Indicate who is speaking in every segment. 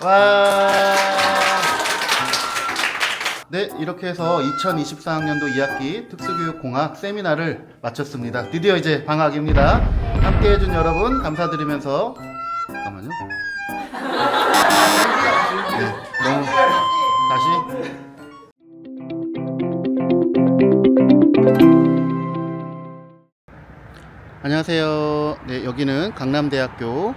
Speaker 1: 와. 네, 이렇게 해서 2024학년도 2학기 특수교육공학 세미나를 마쳤습니다. 드디어 이제 방학입니다. 함께 해준 여러분 감사드리면서 잠깐만요. 네, 너무 다시 안녕하세요. 네, 여기는 강남대학교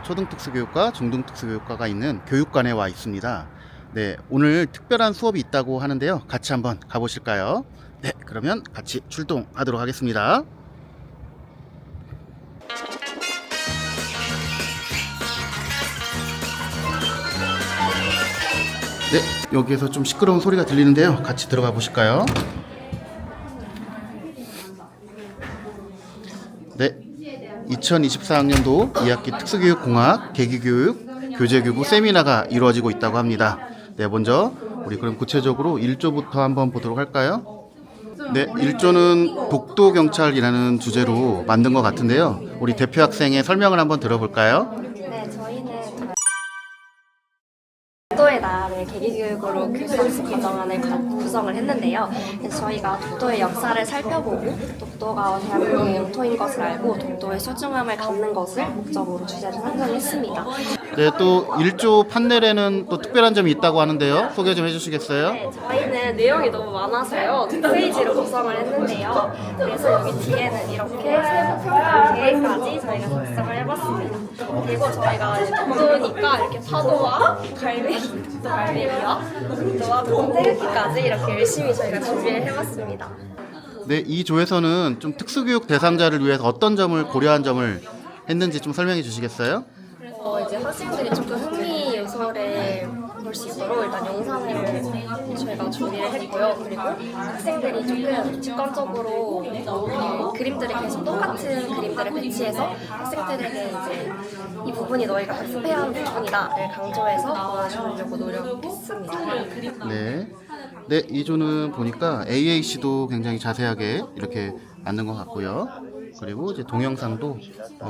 Speaker 1: 초등특수교육과 중등특수교육과가 있는 교육관에 와 있습니다. 네, 오늘 특별한 수업이 있다고 하는데요. 같이 한번 가보실까요? 네, 그러면 같이 출동하도록 하겠습니다. 네, 여기에서 좀 시끄러운 소리가 들리는데요. 같이 들어가 보실까요? 네, 2024학년도 2학기 특수교육공학 계기교육 교재교구 세미나가 이루어지고 있다고 합니다. 네, 먼저 우리 그럼 구체적으로 1조부터 한번 보도록 할까요? 네, 1조는 독도경찰이라는 주제로 만든 것 같은데요. 우리 대표 학생의 설명을 한번 들어볼까요?
Speaker 2: 네, 저희는 독도의 날을 계기교육으로 교수학습 과정안을 구성을 했는데요. 그래서 저희가 독도의 역사를 살펴보고 독도가 대한민국의 영토인 것을 알고 독도의 소중함을 갖는 것을 목적으로 주제를 선정했습니다.
Speaker 1: 네, 또 1조 판넬에는 또 특별한 점이 있다고 하는데요. 소개 좀 해주시겠어요?
Speaker 2: 네, 저희는 내용이 너무 많아서요. 2페이지로 구성을 했는데요. 그래서 여기 뒤에는 이렇게 세부 평가 계획까지 저희가 작성을 해봤습니다. 그리고 저희가 이제 독도니까 이렇게 파도와 갈매기와 독도와 독도 태극기까지 이렇게 열심히 저희가 준비를 해봤습니다.
Speaker 1: 네, 이 조에서는 좀 특수교육 대상자를 위해서 어떤 점을 고려한 점을 했는지 좀 설명해 주시겠어요?
Speaker 2: 이제 학생들이 조금 흥미 요소를 볼 수 있도록 일단 영상을 저희가 준비를 했고요. 그리고 학생들이 조금 직관적으로 그림들을 계속 똑같은 그림들을 배치해서 학생들에게 이제 이 부분이 너희가 학습해야 하는 부분이다를 강조해서 보여주려고 노력했습니다.
Speaker 1: 네. 네, 이 조는 보니까 AAC도 굉장히 자세하게 이렇게 만든 것 같고요. 그리고 이제 동영상도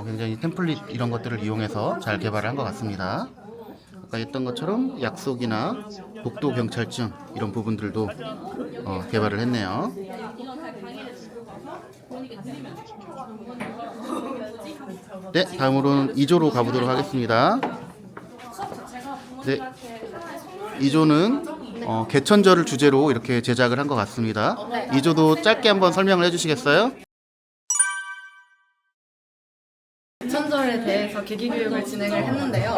Speaker 1: 굉장히 템플릿 이런 것들을 이용해서 잘 개발을 한 것 같습니다. 아까 했던 것처럼 약속이나 독도 경찰증 이런 부분들도 개발을 했네요. 네, 다음으로는 2조로 가보도록 하겠습니다. 네, 2조는 개천절을 주제로 이렇게 제작을 한 것 같습니다. 2조도 짧게 한번 설명을 해주시겠어요?
Speaker 3: 개천절에 대해서 계기교육을 진행을 했는데요.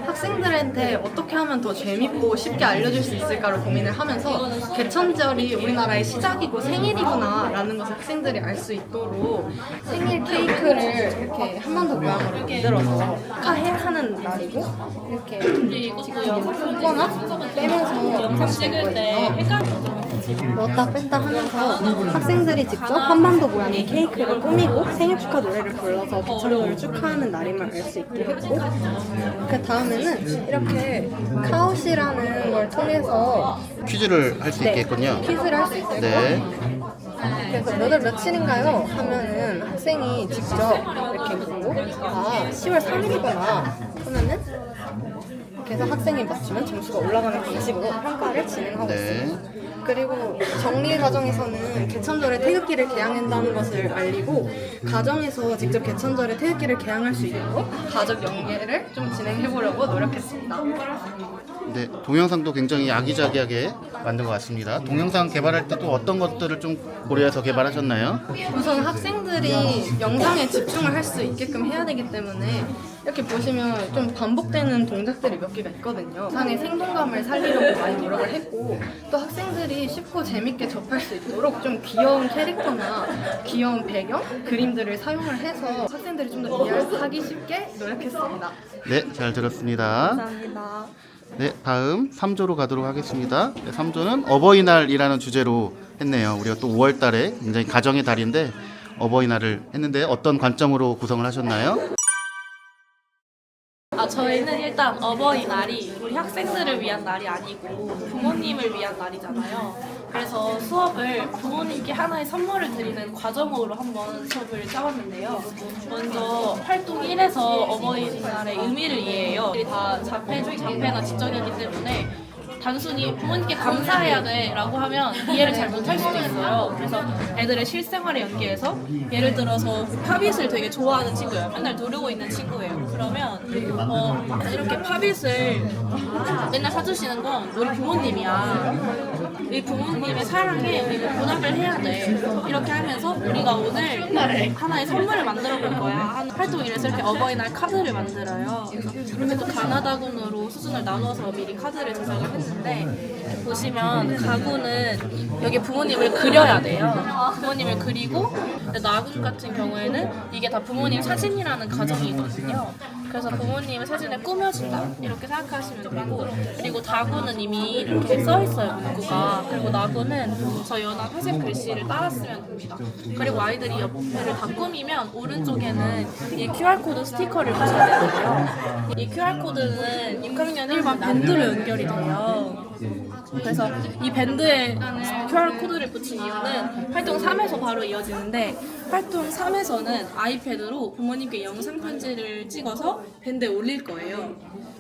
Speaker 3: 학생들한테 어떻게 하면 더 재밌고 쉽게 알려줄 수 있을까를 고민을 하면서 개천절이 우리나라의 시작이고 생일이구나 라는 것을 학생들이 알 수 있도록 생일 케이크를 이렇게 한반도 모양으로 만들어서 축하하는 날이고 이렇게 직접 꽂거나 빼면서 영상 찍을 때 넣었다 뺐다 하면서 학생들이 직접 한반도 모양의 케이크를 꾸미고 생일 축하 노래를 불러서 개천절을 축하하는 날임을 알 수 있게 했고 그 다음에는 이렇게 카웃이라는 걸 통해서
Speaker 1: 퀴즈를 할 수 있겠군요.
Speaker 3: 퀴즈를 할 수 있고
Speaker 1: 네.
Speaker 3: 그래서 몇 월 며칠인가요? 하면은 학생이 직접 이렇게 보고 10월 3일이구나 하면은 그래서 학생이 맞추면 점수가 올라가는 방식으로 평가를 진행하고 있습니다. 그리고 정리 과정에서는 개천절에 태극기를 개양한다는 것을 알리고 가정에서 직접 개천절에 태극기를 개양할 수 있도록 가족 연계를 좀 진행해보려고 노력했습니다.
Speaker 1: 네, 동영상도 굉장히 아기자기하게 만든 것 같습니다. 동영상 개발할 때 또 어떤 것들을 좀 고려해서 개발하셨나요?
Speaker 3: 우선 학생들이 영상에 집중을 할 수 있게끔 해야 되기 때문에 이렇게 보시면 좀 반복되는 동작들이 몇 개가 있거든요. 영상의 생동감을 살리려고 많이 노력을 했고 또 학생들이 쉽고 재밌게 접할 수 있도록 좀 귀여운 캐릭터나 귀여운 배경, 그림들을 사용을 해서 학생들이 좀 더 이해하기 쉽게 노력했습니다.
Speaker 1: 네, 잘 들었습니다.
Speaker 3: 감사합니다.
Speaker 1: 네, 다음 3조로 가도록 하겠습니다. 네, 3조는 어버이날이라는 주제로 했네요. 우리가 또 5월 달에 굉장히 가정의 달인데 어버이날을 했는데 어떤 관점으로 구성을 하셨나요?
Speaker 4: 저희는 일단 어버이날이 우리 학생들을 위한 날이 아니고 부모님을 위한 날이잖아요. 그래서 수업을 부모님께 하나의 선물을 드리는 과정으로 한번 수업을 짜봤는데요. 먼저 활동 1에서 어버이날의 의미를 이해해요. 다 자폐나 지적이기 때문에 단순히 부모님께 감사해야 돼 라고 하면 이해를 잘 못할 수도 있어요. 그래서 애들의 실생활에 연계해서 예를 들어서 팝잇을 되게 좋아하는 친구예요. 맨날 누르고 있는 친구예요. 그러면 이렇게 팝잇을 맨날 사주시는 건 우리 부모님이야. 우리 부모님의 사랑에 우리가 보답을 해야 돼. 이렇게 하면서 우리가 오늘 하나의 선물을 만들어 볼 거야. 한 활동일에서 이렇게 어버이날 카드를 만들어요. 이렇게 또 가나다군으로 수준을 나눠서 미리 카드를 제작을 했는데 보시면 가구는 여기 부모님을 그려야 돼요. 부모님을 그리고 나군 같은 경우에는 이게 다 부모님 사진이라는 가정이거든요. 그래서 부모님의 사진을 꾸며준다 이렇게 생각하시면 되고, 그리고 다구는 이미 이렇게 써있어요, 문구가. 그리고 나구는 저 연한 회색 글씨를 따라 쓰면 됩니다. 그리고 아이들이 옆에를 다 꾸미면 오른쪽에는 이 QR코드 스티커를 붙여야 되는데요. 이 QR코드는 6학년 1반 밴드로 연결이 돼요. 그래서 이 밴드에 QR코드를 붙인 이유는 활동 3에서 바로 이어지는데, 활동 3에서는 아이패드로 부모님께 영상 편지를 찍어서 밴드에 올릴 거예요.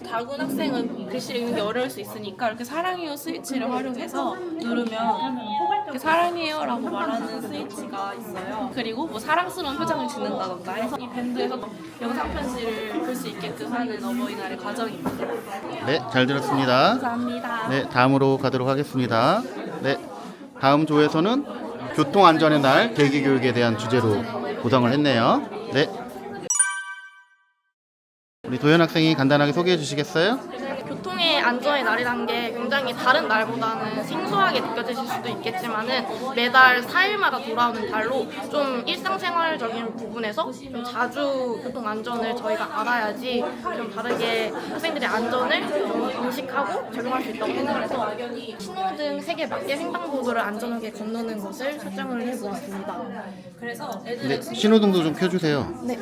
Speaker 4: 다군 학생은 글씨를 읽는 게 어려울 수 있으니까 이렇게 사랑해요 스위치를 활용해서 누르면 이렇게 사랑해요 라고 말하는 스위치가 있어요. 그리고 뭐 사랑스러운 표정을 짓는다던가 해서 이 밴드에서 영상 편지를 볼 수 있게끔 하는 어버이날의 과정입니다.
Speaker 1: 네, 잘 들었습니다.
Speaker 4: 감사합니다.
Speaker 1: 네, 다음으로 가도록 하겠습니다. 네, 다음 조에서는 교통안전의 날 대기교육에 대한 주제로 구성을 했네요. 네, 우리 도현 학생이 간단하게 소개해 주시겠어요?
Speaker 5: 교통의 안전의 날이라는 게 굉장히 다른 날보다는 생소하게 느껴지실 수도 있겠지만은 매달 4일마다 돌아오는 달로 좀 일상생활적인 부분에서 좀 자주 교통 안전을 저희가 알아야지 좀 다르게 학생들의 안전을 좀 인식하고 적용할 수 있다고 생각해서 신호등 3개 맞게 횡단보도를 안전하게 건너는 것을 설정을 해보았습니다.
Speaker 4: 그래서
Speaker 1: 네,
Speaker 4: 애들의
Speaker 1: 신호등도 좀 켜주세요.
Speaker 5: 네.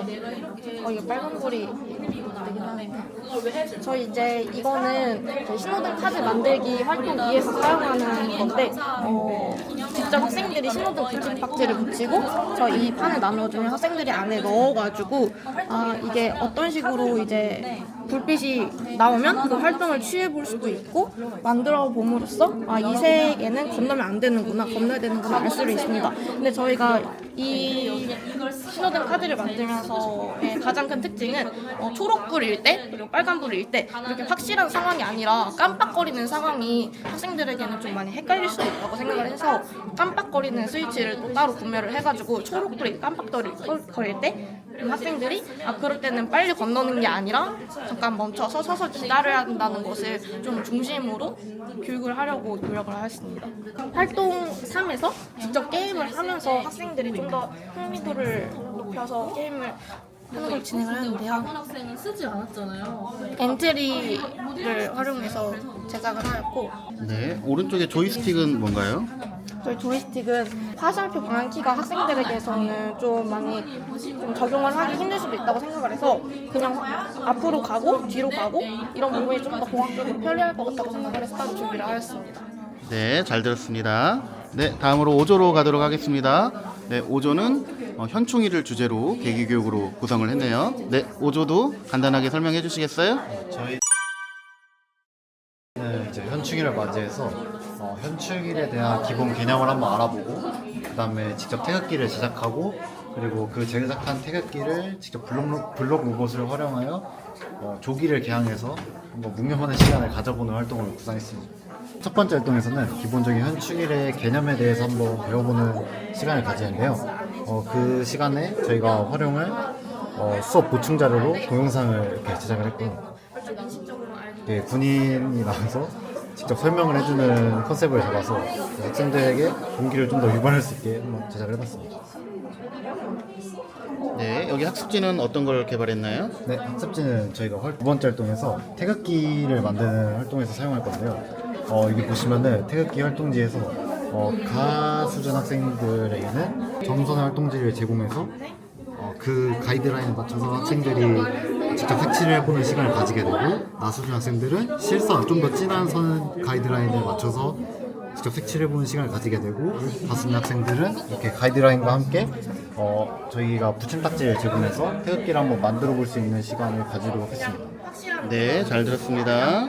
Speaker 4: 내가 이렇게
Speaker 5: 이거 빨간불이 되긴 하는데.
Speaker 4: 그걸 왜 해줄
Speaker 5: 저희 이제 이거는 저희 신호등 카드 만들기 활동 2에서 사용하는 건데 직접 학생들이 신호등 붙임 박지를 붙이고 저 이 판을 나눠주면 학생들이 안에 넣어가지고 이게 어떤 식으로 이제 불빛이 나오면 그 활동을 취해볼 수도 있고 만들어 봄으로써 이 색에는 건너면 안 되는구나, 건너야 되는구나 알 수를 있습니다. 근데 저희가 이 신호등 카드를 만들면서의 가장 큰 특징은 초록불일 때 그리고 빨간불일 때 이렇게 확실한 상황이 아니라 깜빡거리는 상황이 학생들에게는 좀 많이 헷갈릴 수도 있다고 생각을 해서 깜빡거리는 스위치를 또 따로 구매를 해가지고 초록불이 깜빡거릴 때 학생들이 그럴 때는 빨리 건너는 게 아니라 잠깐 멈춰서 서서 기다려야 한다는 것을 좀 중심으로 교육을 하려고 노력을 하였습니다. 활동 3에서 직접 게임을 하면서 학생들이 좀 더 흥미도를 높여서 게임을 하는 걸 진행을 하는데요.
Speaker 4: 다군 학생은 쓰지 않았잖아요.
Speaker 5: 엔트리를 활용해서 제작을 하였고
Speaker 1: 네, 오른쪽에 조이스틱은 뭔가요?
Speaker 5: 저희 조이스틱은 화살표 방향키가 학생들에게서는 좀 많이 좀 적용을 하기 힘들 수도 있다고 생각을 해서 그냥 앞으로 가고 뒤로 가고 이런 부분이 좀 더 공학적으로 편리할 것 같다고 생각을 해서 따로 준비를 하였습니다.
Speaker 1: 네, 잘 들었습니다. 네, 다음으로 5조로 가도록 하겠습니다. 네, 5조는 현충일을 주제로 계기교육으로 구성을 했네요. 네, 5조도 간단하게 설명해 주시겠어요?
Speaker 6: 저희는 이제 현충일을 맞이해서 현충일에 대한 기본 개념을 한번 알아보고 그 다음에 직접 태극기를 제작하고 그리고 그 제작한 태극기를 직접 블록 로봇을 활용하여 조기를 개항해서 한번 묵념하는 시간을 가져보는 활동을 구상했습니다. 첫 번째 활동에서는 기본적인 현충일의 개념에 대해서 한번 배워보는 시간을 가지는데요. 그 시간에 저희가 활용할 수업 보충 자료로 동영상을 이렇게 제작을 했고요. 군인이 나와서 직접 설명을 해주는 컨셉을 잡아서 학생들에게 동기를 좀 더 유발할 수 있게 한번 제작을 해봤습니다.
Speaker 1: 네, 여기 학습지는 어떤 걸 개발했나요?
Speaker 6: 네, 학습지는 저희가 두 번째 활동에서 태극기를 만드는 활동에서 사용할 건데요. 여기 보시면은 태극기 활동지에서 가 수준 학생들에게는 점선 활동지를 제공해서 그 가이드라인에 맞춰서 학생들이 직접 색칠을 해보는 시간을 가지게 되고, 나수준 학생들은 실선, 좀 더 진한 선 가이드라인에 맞춰서 직접 색칠해보는 시간을 가지게 되고, 다수준 학생들은 이렇게 가이드라인과 함께 저희가 붙임딱지를 제공해서 태극기를 한번 만들어 볼 수 있는 시간을 가지도록 했습니다.
Speaker 1: 네, 잘 들었습니다.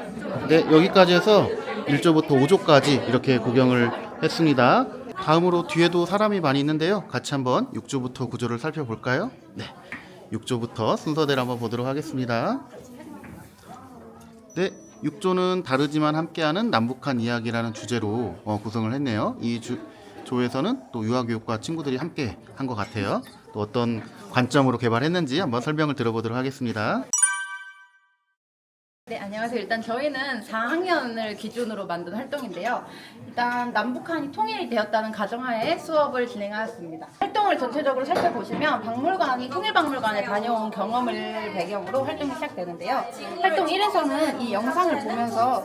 Speaker 1: 네, 여기까지 해서 1조부터 5조까지 이렇게 구경을 했습니다. 다음으로 뒤에도 사람이 많이 있는데요. 같이 한번 6조부터 9조를 살펴볼까요? 네, 6조부터 순서대로 한번 보도록 하겠습니다. 네, 6조는 다르지만 함께하는 남북한 이야기라는 주제로 구성을 했네요. 이 조에서는 또 유아교육과 친구들이 함께 한 것 같아요. 또 어떤 관점으로 개발했는지 한번 설명을 들어보도록 하겠습니다.
Speaker 3: 네, 안녕하세요. 일단 저희는 4학년을 기준으로 만든 활동인데요. 일단 남북한이 통일이 되었다는 가정하에 수업을 진행하였습니다. 활동을 전체적으로 살펴보시면 통일박물관에 다녀온 경험을 배경으로 활동이 시작되는데요. 활동 1에서는 이 영상을 보면서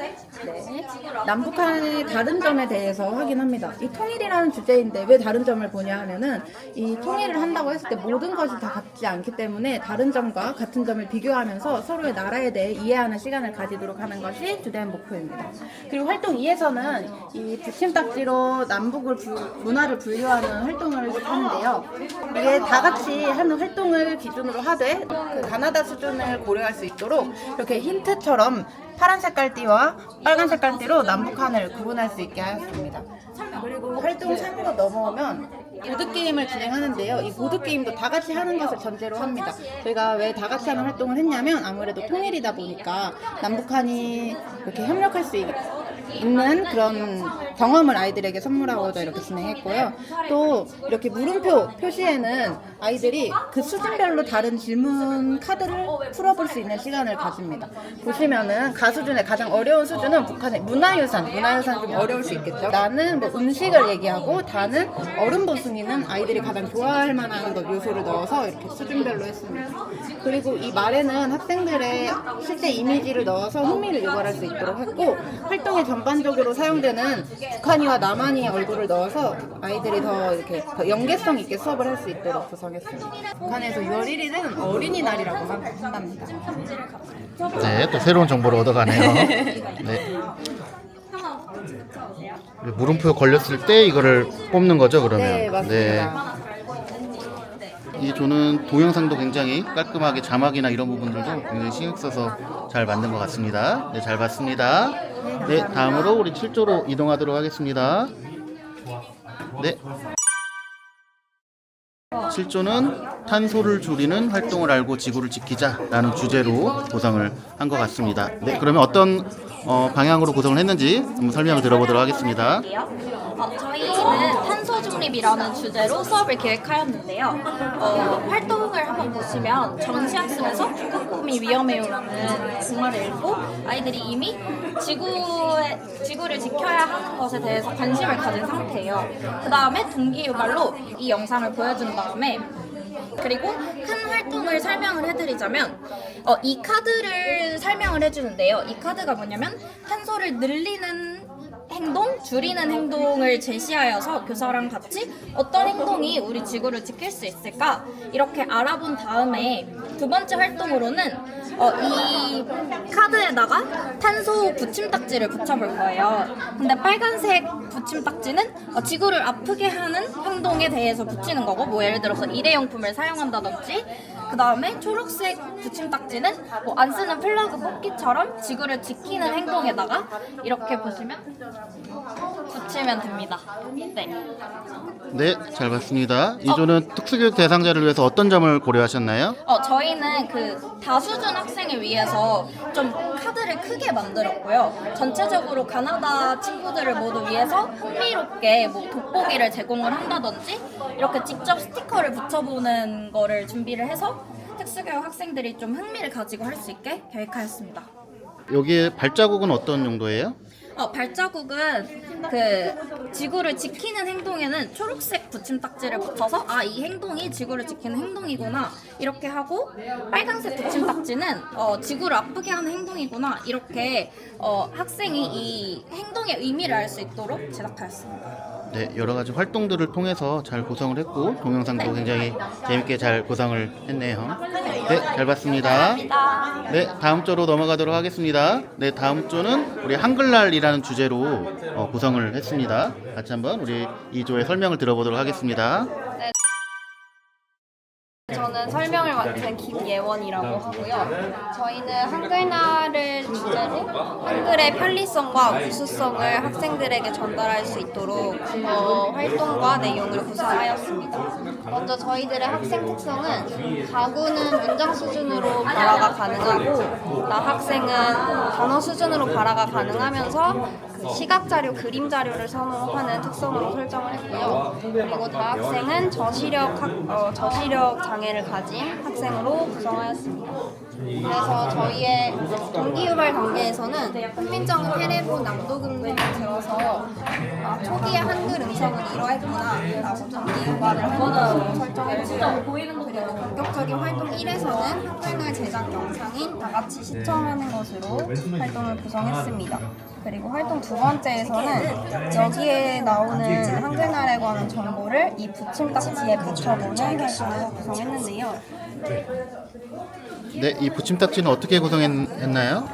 Speaker 3: 남북한의 다른 점에 대해서 확인합니다. 이 통일이라는 주제인데 왜 다른 점을 보냐 하면은 이 통일을 한다고 했을 때 모든 것이 다 같지 않기 때문에 다른 점과 같은 점을 비교하면서 서로의 나라에 대해 이해하는 시간을 가지도록 하는 것이 주된 목표입니다. 그리고 활동 2에서는 이 붙임딱지로 남북을 문화를 분류하는 활동을 하는데요. 이게 다 같이 하는 활동을 기준으로 하되 그 가나다 수준을 고려할 수 있도록 이렇게 힌트처럼 파란 색깔띠와 빨간 색깔띠로 남북한을 구분할 수 있게 하였습니다. 그리고 활동 3으로 넘어오면 보드게임을 진행하는데요. 이 보드게임도 다 같이 하는 것을 전제로 합니다. 저희가 왜 다 같이 하는 활동을 했냐면 아무래도 통일이다 보니까 남북한이 이렇게 협력할 수 있는 그런 경험을 아이들에게 선물하고자 이렇게 진행했고요. 또 이렇게 물음표 표시에는 아이들이 그 수준별로 다른 질문 카드를 풀어볼 수 있는 시간을 가집니다. 보시면은 가수준의 가장 어려운 수준은 북한의 문화유산 좀 어려울 수 있겠죠. 나는 뭐 음식을 얘기하고 다는 어른 보순이는 아이들이 가장 좋아할 만한 것 요소를 넣어서 이렇게 수준별로 했습니다. 그리고 이 말에는 학생들의 실제 이미지를 넣어서 흥미를 유발할 수 있도록 했고, 활동에 전반적으로 사용되는 북한이와 남한이의 얼굴을 넣어서 아이들이 더 이렇게 더 연계성 있게 수업을 할 수 있도록 구성했습니다. 북한에서 6월 1일은 어린이날이라고 한답니다.
Speaker 1: 네, 또 새로운 정보를 얻어가네요. 네. 물음표 걸렸을 때 이거를 뽑는 거죠, 그러면?
Speaker 3: 네, 맞습니다.
Speaker 1: 이 조는 동영상도 굉장히 깔끔하게 자막이나 이런 부분들도 굉장히 신경 써서 잘 만든 것 같습니다. 네, 잘 봤습니다. 네, 다음으로 우리 7조로 이동하도록 하겠습니다. 네. 7조는 탄소를 줄이는 활동을 알고 지구를 지키자라는 주제로 구성을 한 것 같습니다. 네, 그러면 어떤 방향으로 구성을 했는지 한번 설명을 들어보도록 하겠습니다.
Speaker 2: 저희는 탄소 중립이라는 주제로 수업을 기획하였는데요. 활동을 한번 보시면 전시학습에서 북극곰이 위험해요라는 동화를 읽고 아이들이 이미 지구를 지켜야 하는 것에 대해서 관심을 가진 상태예요. 그 다음에 동기유발로 이 영상을 보여준 다음에 그리고 한 활동을 설명을 해드리자면 이 카드를 설명을 해주는데요. 이 카드가 뭐냐면 탄소를 늘리는 행동, 줄이는 행동을 제시하여서 교사랑 같이 어떤 행동이 우리 지구를 지킬 수 있을까 이렇게 알아본 다음에 두 번째 활동으로는 이 카드에다가 탄소 붙임딱지를 붙여볼 거예요. 근데 빨간색 붙임딱지는 지구를 아프게 하는 행동에 대해서 붙이는 거고, 뭐 예를 들어서 일회용품을 사용한다든지, 그 다음에 초록색 붙임딱지는 뭐 안 쓰는 플러그 뽑기처럼 지구를 지키는 행동에다가 이렇게 보시면 붙이면 됩니다. 네.
Speaker 1: 네, 잘 봤습니다. 이 조는 특수교육 대상자를 위해서 어떤 점을 고려하셨나요?
Speaker 2: 저희는 그 다수준 학생을 위해서 좀 카드를 크게 만들었고요. 전체적으로 가나다 친구들을 모두 위해서 흥미롭게 뭐 돋보기를 제공을 한다든지 이렇게 직접 스티커를 붙여보는 거를 준비를 해서 특수교육 학생들이 좀 흥미를 가지고 할 수 있게 계획하였습니다.
Speaker 1: 여기에 발자국은 어떤 용도예요?
Speaker 2: 발자국은 그 지구를 지키는 행동에는 초록색 붙임딱지를 붙여서 이 행동이 지구를 지키는 행동이구나 이렇게 하고, 빨간색 붙임딱지는 지구를 아프게 하는 행동이구나 이렇게 학생이 이 행동의 의미를 알 수 있도록 제작하였습니다.
Speaker 1: 네, 여러 가지 활동들을 통해서 잘 구성을 했고 동영상도 굉장히 재밌게 잘 구성을 했네요. 네, 잘 봤습니다. 네, 다음 조로 넘어가도록 하겠습니다. 네, 다음 조는 우리 한글날이라는 주제로 구성을 했습니다. 같이 한번 우리 이 조의 설명을 들어보도록 하겠습니다.
Speaker 2: 저는 설명을 맡은 김예원이라고 하고요. 저희는 한글날을 주제로 한글의 편리성과 우수성을 학생들에게 전달할 수 있도록 활동과 내용을 구성하였습니다. 먼저 저희들의 학생 특성은 가구는 문장 수준으로 발화가 가능하고 나학생은 단어 수준으로 발화가 가능하면서 그 시각 자료, 그림 자료를 선호하는 특성으로 설정을 했고요. 그리고 다학생은 저시력 장애를 가진 학생으로 구성하였습니다. 그래서 저희의 동기유발 단계에서는 훈민정음 테레본 낭독음을 들어서 초기의 한글 음성은 이러했구나 라고 동기유발을 하고 설정했고요. 그리고 본격적인 활동 1에서는 한글날 제작 영상인 다같이 시청하는 것으로 활동을 구성했습니다. 그리고 활동 두 번째에서는 여기에 나오는 한글날에 관한 정보를 이 붙임딱지에 붙여보는 활동을 구성했는데요.
Speaker 1: 네, 이 붙임딱지는 어떻게 구성했나요?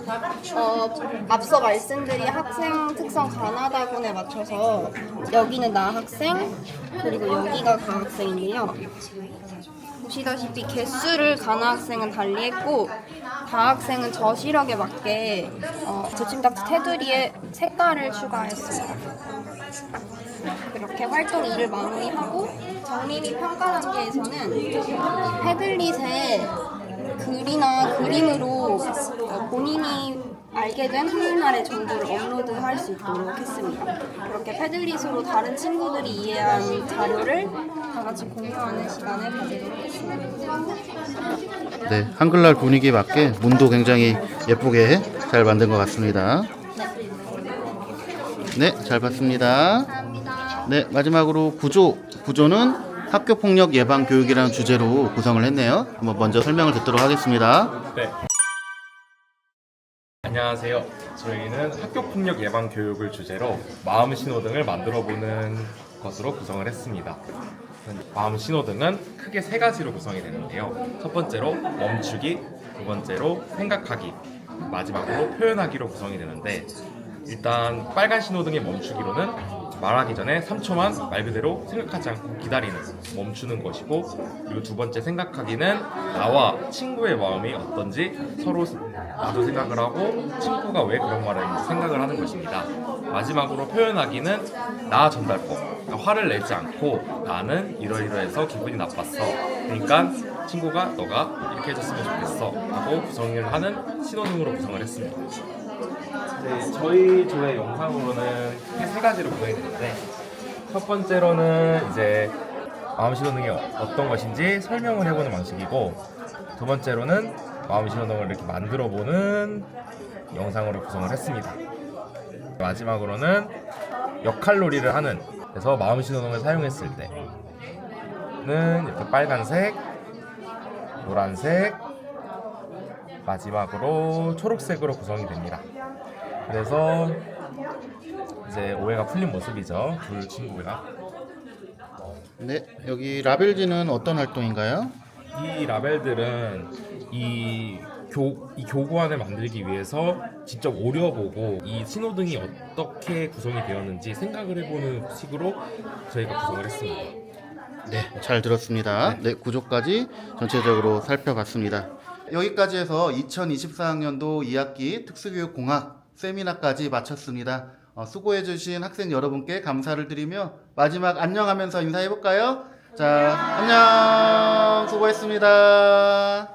Speaker 2: 앞서 말씀드린 학생 특성 가나다군에 맞춰서 여기는 나학생 그리고 여기가 가학생인데요. 보시다시피 개수를 가나학생은 달리했고 다학생은 저시력에 맞게 붙임딱지 테두리에 색깔을 추가했습니다. 그렇게 활동 2를 마무리하고 정리 및 평가 단계에서는 이 패들릿에 글이나 그림으로 본인이 알게 된 한글날의 정보를 업로드할 수 있도록 했습니다. 그렇게 패들릿으로 다른 친구들이 이해한 자료를 다 같이 공유하는 시간을 가지도록 했습니다.
Speaker 1: 네, 한글날 분위기에 맞게 문도 굉장히 예쁘게 잘 만든 것 같습니다. 네, 잘 봤습니다.
Speaker 2: 감사합니다.
Speaker 1: 네, 마지막으로 구조는 학교폭력 예방 교육이라는 주제로 구성을 했네요. 한번 먼저 설명을 듣도록 하겠습니다.
Speaker 7: 네. 안녕하세요. 저희는 학교폭력 예방 교육을 주제로 마음 신호등을 만들어보는 것으로 구성을 했습니다. 마음 신호등은 크게 세 가지로 구성이 되는데요. 첫 번째로 멈추기, 두 번째로 생각하기, 마지막으로 표현하기로 구성이 되는데 일단 빨간 신호등의 멈추기로는 말하기 전에 3초만 말 그대로 생각하지 않고 기다리는, 멈추는 것이고, 그리고 두 번째 생각하기는 나와 친구의 마음이 어떤지 서로 나도 생각을 하고 친구가 왜 그런 말을 했는지 생각을 하는 것입니다. 마지막으로 표현하기는 나 전달법, 그러니까 화를 내지 않고 나는 이러이러해서 기분이 나빴어, 그러니까 친구가 너가 이렇게 해줬으면 좋겠어 하고 구성을 하는 신호등으로 구성을 했습니다. 네, 저희 조의 영상으로는 크게 세 가지로 구성이 되는데 첫 번째로는 이제 마음 신호등이 어떤 것인지 설명을 해보는 방식이고, 두 번째로는 마음 신호등을 이렇게 만들어보는 영상으로 구성을 했습니다. 마지막으로는 역할놀이를 하는, 그래서 마음 신호등을 사용했을 때는 이렇게 빨간색, 노란색, 마지막으로 초록색으로 구성이 됩니다. 그래서 이제 오해가 풀린 모습이죠, 둘 친구가.
Speaker 1: 네, 여기 라벨지는 어떤 활동인가요?
Speaker 7: 이 라벨들은 이 교구안을 만들기 위해서 직접 오려보고 이 신호등이 어떻게 구성이 되었는지 생각을 해보는 식으로 저희가 구성을 했습니다.
Speaker 1: 네, 잘 들었습니다. 네, 구조까지 전체적으로 살펴봤습니다. 여기까지 해서 2024학년도 2학기 특수교육공학 세미나까지 마쳤습니다. 수고해주신 학생 여러분께 감사를 드리며 마지막 안녕하면서 인사해볼까요? 자, 안녕! 수고했습니다.